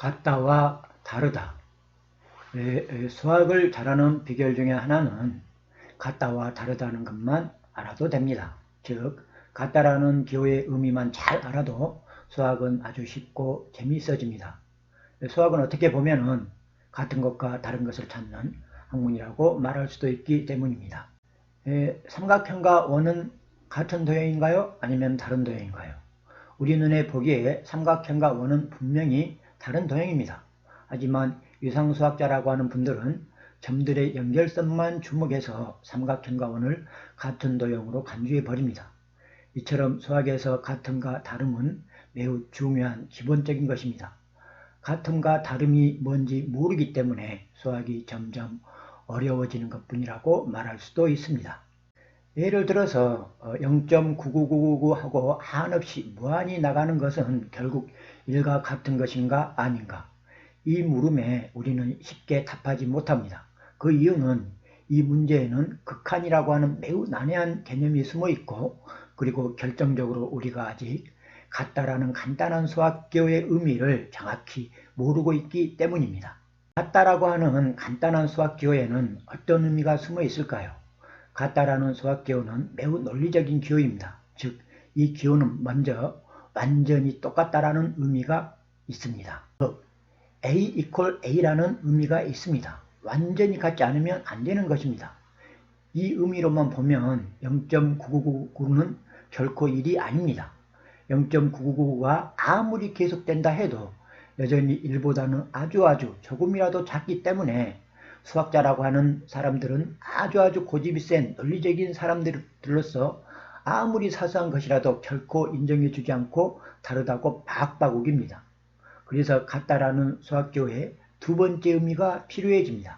같다와 다르다. 수학을 잘하는 비결 중에 하나는 같다와 다르다는 것만 알아도 됩니다. 즉, 같다라는 기호의 의미만 잘 알아도 수학은 아주 쉽고 재미있어집니다. 수학은 어떻게 보면은 같은 것과 다른 것을 찾는 학문이라고 말할 수도 있기 때문입니다. 삼각형과 원은 같은 도형인가요? 아니면 다른 도형인가요? 우리 눈에 보기에 삼각형과 원은 분명히 다른 도형입니다. 하지만 유상수학자라고 하는 분들은 점들의 연결선만 주목해서 삼각형과 원을 같은 도형으로 간주해 버립니다. 이처럼 수학에서 같음과 다름은 매우 중요한 기본적인 것입니다. 같음과 다름이 뭔지 모르기 때문에 수학이 점점 어려워지는 것뿐이라고 말할 수도 있습니다. 예를 들어서 0.99999하고 한없이 무한히 나가는 것은 결국 1과 같은 것인가 아닌가? 이 물음에 우리는 쉽게 답하지 못합니다. 그 이유는 이 문제에는 극한이라고 하는 매우 난해한 개념이 숨어 있고, 그리고 결정적으로 우리가 아직 같다라는 간단한 수학기호의 의미를 정확히 모르고 있기 때문입니다. 같다라고 하는 간단한 수학기호에는 어떤 의미가 숨어 있을까요? 같다라는 수학기호는 매우 논리적인 기호입니다. 즉, 이 기호는 먼저 완전히 똑같다라는 의미가 있습니다. A equal A라는 의미가 있습니다. 완전히 같지 않으면 안 되는 것입니다. 이 의미로만 보면 0.9999는 결코 1이 아닙니다. 0.9999가 아무리 계속된다 해도 여전히 1보다는 아주 조금이라도 작기 때문에 수학자라고 하는 사람들은 아주 고집이 센 논리적인 사람들로서 아무리 사소한 것이라도 결코 인정해주지 않고 다르다고 박박 우깁니다. 그래서 같다라는 수학기호의 두 번째 의미가 필요해집니다.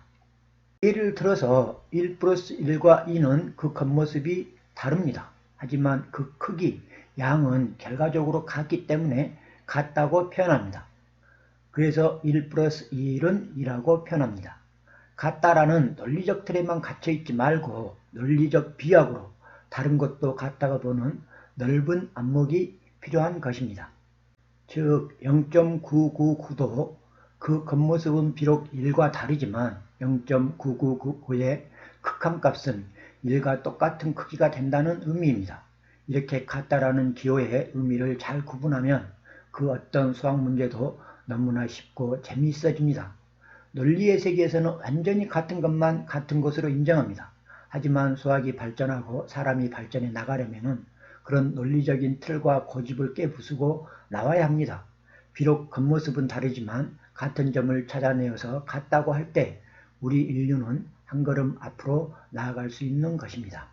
예를 들어서 1 플러스 1과 2는 그 겉모습이 다릅니다. 하지만 그 크기, 양은 결과적으로 같기 때문에 같다고 표현합니다. 그래서 1 플러스 1은 2라고 표현합니다. 같다라는 논리적 틀에만 갇혀있지 말고 논리적 비약으로 다른 것도 같다고 보는 넓은 안목이 필요한 것입니다. 즉 0.999도 그 겉모습은 비록 1과 다르지만 0.999의 극한값은 1과 똑같은 크기가 된다는 의미입니다. 이렇게 같다라는 기호의 의미를 잘 구분하면 그 어떤 수학 문제도 너무나 쉽고 재미있어집니다. 논리의 세계에서는 완전히 같은 것만 같은 것으로 인정합니다. 하지만 수학이 발전하고 사람이 발전해 나가려면 그런 논리적인 틀과 고집을 깨부수고 나와야 합니다. 비록 겉모습은 다르지만 같은 점을 찾아내어서 같다고 할 때 우리 인류는 한 걸음 앞으로 나아갈 수 있는 것입니다.